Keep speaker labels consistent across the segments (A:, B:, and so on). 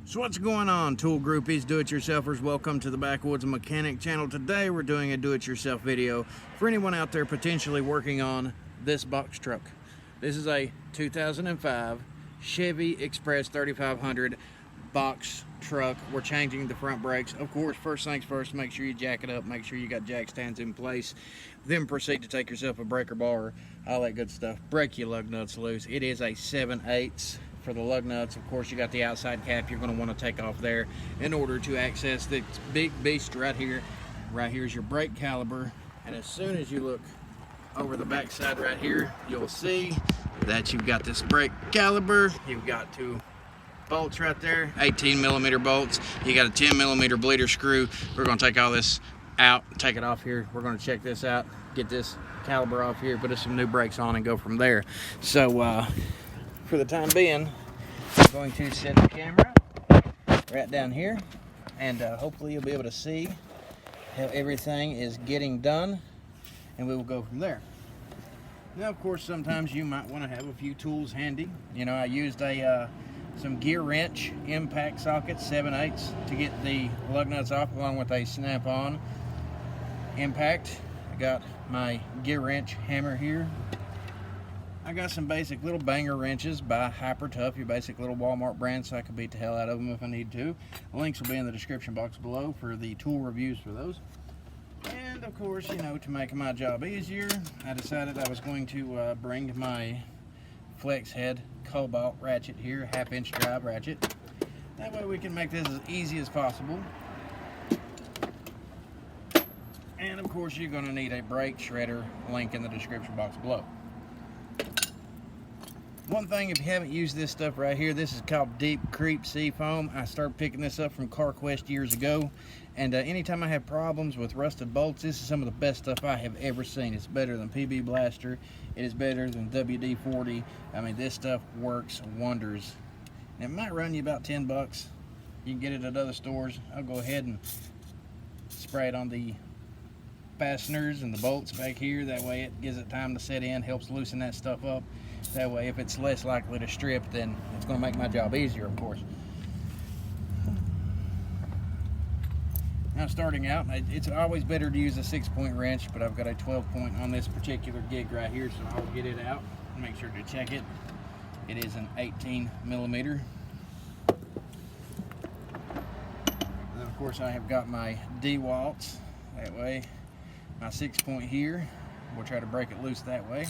A: So what's going on, tool groupies, do-it-yourselfers? Welcome to the Backwoods Mechanic channel. Today we're doing a do-it-yourself video for anyone out there potentially working on this box truck. This is a 2005 Chevy Express 3500 box truck. We're changing the front brakes. Of course, first things first, make sure you jack it up, make sure you got jack stands in place. Then proceed to take yourself a breaker bar, all that good stuff. Break your lug nuts loose. It is a 7/8 for the lug nuts. Of course, you got the outside cap you're going to want to take off there in order to access this big beast right here. Right here is your brake caliper, and as soon as you look over the back side right here, you'll see that you've got this brake caliper. You've got two bolts right there, 18mm bolts. You got a 10mm bleeder screw. We're going to take all this out, take it off here. We're going to check this out, get this caliper off here, put some new brakes on, and go from there. So for the time being, I'm going to set the camera right down here, and hopefully you'll be able to see how everything is getting done, and we will go from there. Now, of course, sometimes you might want to have a few tools handy. You know, I used some Gearwrench impact sockets, 7/8, to get the lug nuts off, along with a snap-on impact. I got my Gearwrench hammer here. I got some basic little banger wrenches by Hyper Tough, your basic little Walmart brand, so I can beat the hell out of them if I need to. The links will be in the description box below for the tool reviews for those. And of course, you know, to make my job easier, I decided I was going to bring my flex head Kobalt ratchet here, 1/2-inch drive ratchet. That way we can make this as easy as possible. And of course, you're going to need a brake shredder, link in the description box below. One thing, if you haven't used this stuff right here, this is called Deep Creep Sea Foam. I started picking this up from CarQuest years ago, and anytime I have problems with rusted bolts, this is some of the best stuff I have ever seen. It's better than PB Blaster. It is better than WD-40. I mean, this stuff works wonders. And it might run you about 10 bucks. You can get it at other stores. I'll go ahead and spray it on the fasteners and the bolts back here. That way it gives it time to set in, helps loosen that stuff up. That way, if it's less likely to strip, then it's going to make my job easier, of course. Now, starting out, it's always better to use a 6-point wrench, but I've got a 12-point on this particular gig right here, so I'll get it out and make sure to check it. It is an 18mm. And of course, I have got my D-Waltz. That way, my 6-point here. We'll try to break it loose that way.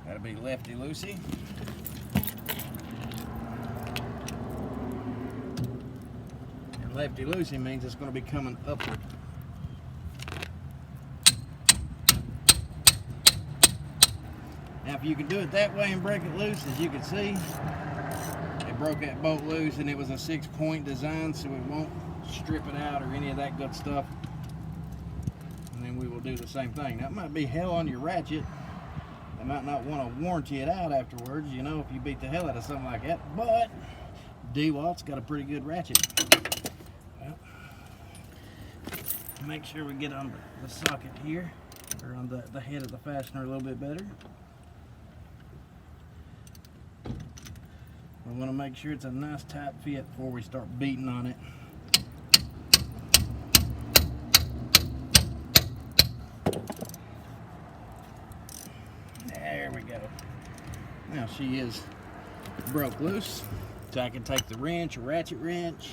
A: That'll be lefty-loosey. And lefty-loosey means it's going to be coming upward. Now, if you can do it that way and break it loose, as you can see, it broke that bolt loose, and it was a 6-point design, so it won't strip it out or any of that good stuff. And then we will do the same thing. Now, it might be hell on your ratchet. They might not want to warranty it out afterwards, you know, if you beat the hell out of something like that. But D-Walt's got a pretty good ratchet. Well, make sure we get on the socket here, or on the head of the fastener a little bit better. We want to make sure it's a nice tight fit before we start beating on it. There we go. Now she is broke loose, so I can take the wrench, a ratchet wrench.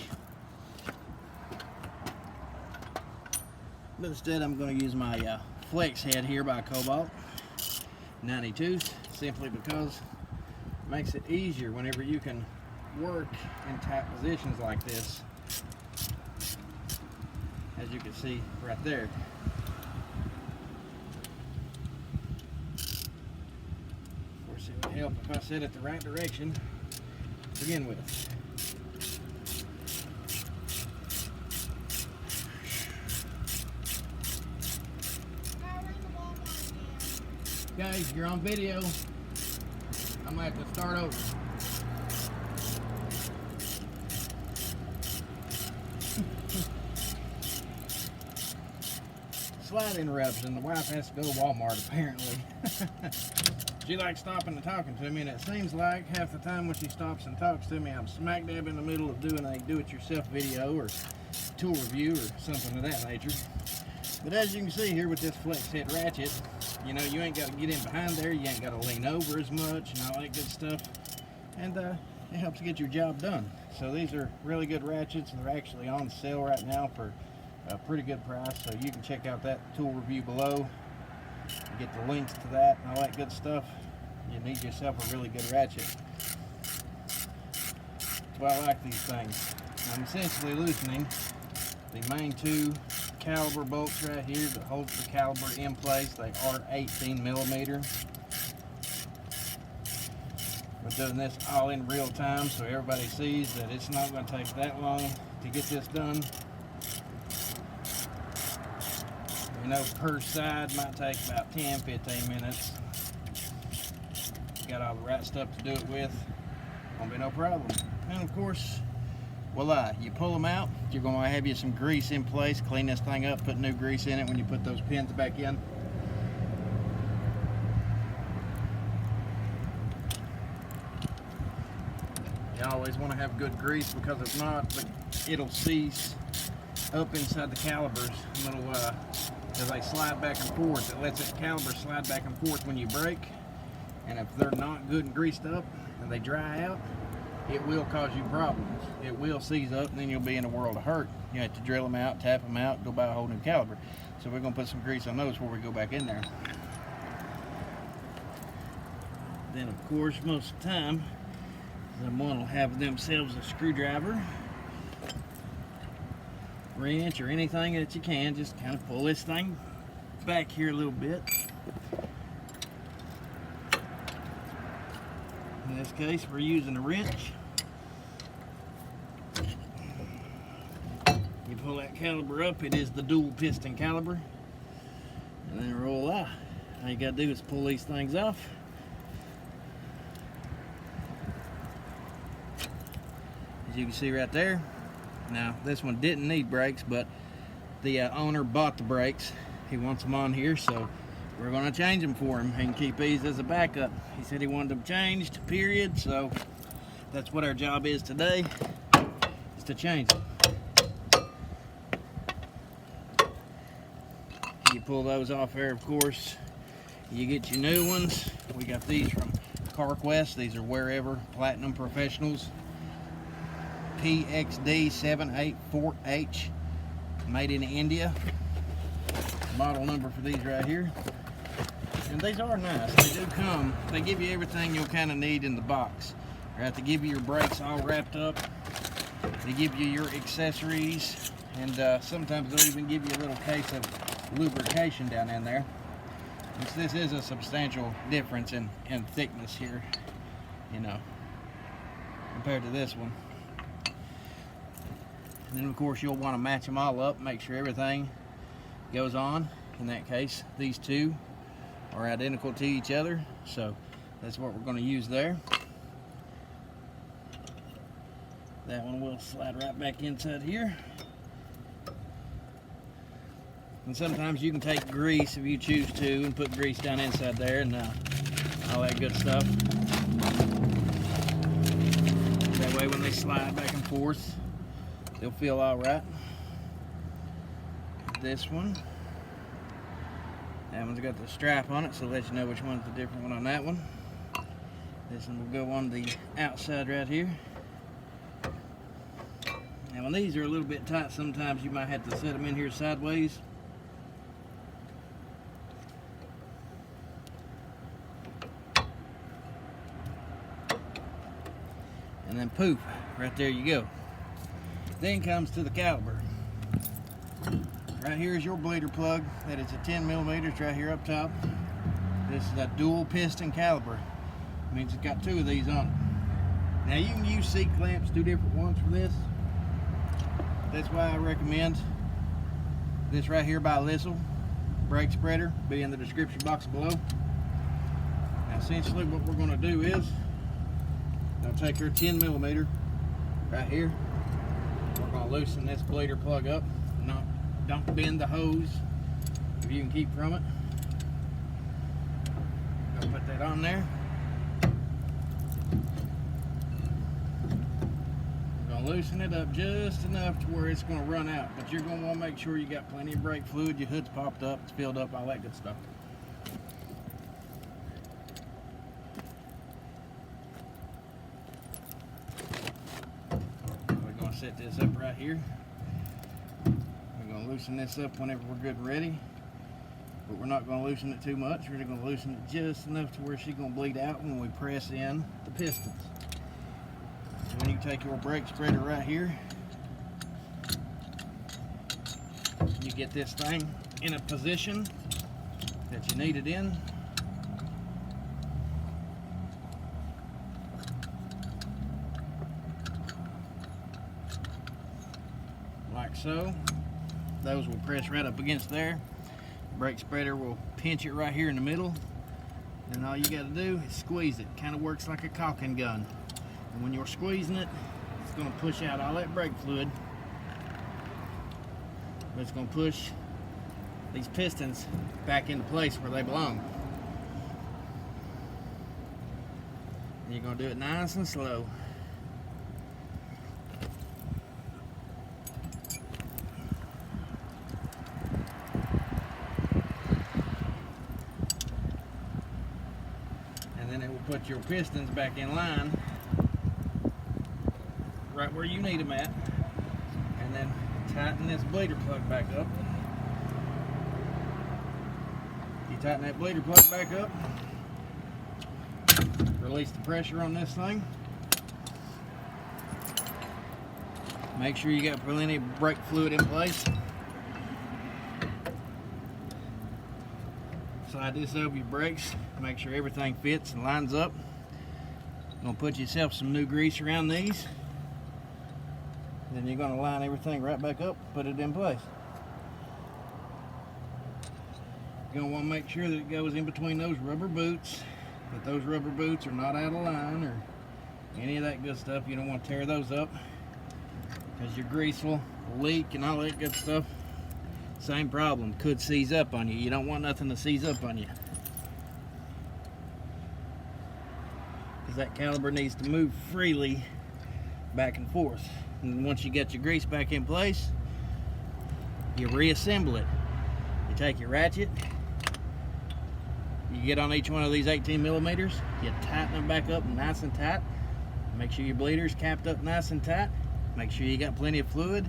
A: But instead I'm going to use my flex head here by Kobalt 92, simply because it makes it easier whenever you can work in tight positions like this, as you can see right there. It would help if I set it the right direction to begin with. Guys, you're on video. I'm going to have to start over. Slight interruption. The wife has to go to Walmart, apparently. She likes stopping and talking to me, and it seems like half the time when she stops and talks to me, I'm smack dab in the middle of doing a do-it-yourself video or tool review or something of that nature. But as you can see here with this flex head ratchet, you know, you ain't got to get in behind there, you ain't got to lean over as much and all that good stuff. And it helps get your job done. So these are really good ratchets, and they're actually on sale right now for a pretty good price. So you can check out that tool review below. Get the links to that and all that good stuff. You need yourself a really good ratchet. That's why I like these things. I'm essentially loosening the main two caliber bolts right here that holds the caliber in place. They are 18 millimeter. We're doing this all in real time so everybody sees that it's not going to take that long to get this done. You know, per side might take about 10-15 minutes. Got all the right stuff to do it with, won't be no problem. And of course, voila, you pull them out, you're going to have you some grease in place. Clean this thing up, put new grease in it when you put those pins back in. You always want to have good grease, because if not, it'll seize up inside the calibers. As they slide back and forth, it lets that caliber slide back and forth when you brake. And if they're not good and greased up and they dry out, it will cause you problems. It will seize up, and then you'll be in a world of hurt. You have to drill them out, tap them out, go buy a whole new caliber. So we're going to put some grease on those before we go back in there. Then of course, most of the time, someone will have themselves a screwdriver, wrench, or anything that you can. Just kind of pull this thing back here a little bit. In this case, we're using a wrench. You pull that caliber up, it is the dual piston caliber. And then roll out. All you gotta do is pull these things off. As you can see right there. Now, this one didn't need brakes, but the owner bought the brakes. He wants them on here, so we're going to change them for him. He can keep these as a backup. He said he wanted them changed, period. So that's what our job is today, is to change them. You pull those off there, of course. You get your new ones. We got these from CarQuest. These are Wherever Platinum Professionals. PXD 784H, made in India. Model number for these right here. And these are nice. They do come, they give you everything you'll kind of need in the box. Right, they give you your brakes all wrapped up. They give you your accessories, and sometimes they'll even give you a little case of lubrication down in there. Which this is a substantial difference in thickness here, you know, compared to this one. And then of course you'll want to match them all up, make sure everything goes on. In that case, these two are identical to each other, so that's what we're going to use there. That one will slide right back inside here. And sometimes you can take grease if you choose to and put grease down inside there and all that good stuff. That way when they slide back and forth, they'll feel all right. This one, that one's got the strap on it, so let you know which one's the different one on that one. This one will go on the outside right here. Now when these are a little bit tight, sometimes you might have to set them in here sideways. And then poof, right there you go. Then comes to the caliber. Right here is your bleeder plug. That is a 10 millimeters right here up top. This is a dual piston caliber. It means it's got two of these on it. Now you can use C-clamps, two different ones for this. That's why I recommend this right here by Lissel. Brake spreader, be in the description box below. Now essentially what we're going to do is, I'll take our 10 millimeter right here. We're going to loosen this bleeder plug up. Don't bend the hose if you can keep from it. Put that on there. We're gonna loosen it up just enough to where it's gonna run out, but you're gonna want to make sure you got plenty of brake fluid, your hood's popped up, it's filled up, all that good stuff. We're gonna set this up right here. We're gonna loosen this up whenever we're good and ready. But we're not going to loosen it too much. We're going to loosen it just enough to where she's going to bleed out when we press in the pistons. So when you take your brake spreader right here, you get this thing in a position that you need it in. Like so. Those will press right up against there. Brake spreader will pinch it right here in the middle, and all you got to do is squeeze it. Kind of works like a caulking gun, and when you're squeezing it, it's going to push out all that brake fluid, but it's going to push these pistons back into place where they belong. And you're going to do it nice and slow. Put your pistons back in line right where you need them at, and then tighten this bleeder plug back up. You tighten that bleeder plug back up, release the pressure on this thing. Make sure you got plenty of brake fluid in place. Slide this over your brakes, make sure everything fits and lines up. You're going to put yourself some new grease around these. Then you're going to line everything right back up, put it in place. You're going to want to make sure that it goes in between those rubber boots, that those rubber boots are not out of line or any of that good stuff. You don't want to tear those up because your grease will leak and all that good stuff. Same problem, could seize up on you. You don't want nothing to seize up on you, because that caliper needs to move freely back and forth. And once you get your grease back in place, you reassemble it. You take your ratchet, you get on each one of these 18 millimeters, you tighten them back up nice and tight. Make sure your bleeder's capped up nice and tight. Make sure you got plenty of fluid,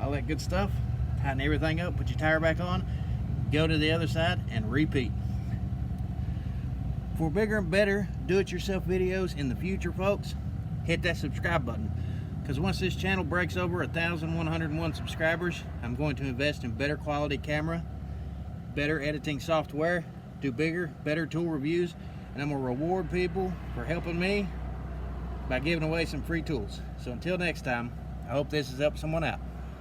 A: all that good stuff. Tighten everything up, put your tire back on, go to the other side, and repeat. For bigger and better do-it-yourself videos in the future, folks, hit that subscribe button. Because once this channel breaks over 1,101 subscribers, I'm going to invest in better quality camera, better editing software, do bigger, better tool reviews, and I'm going to reward people for helping me by giving away some free tools. So until next time, I hope this has helped someone out.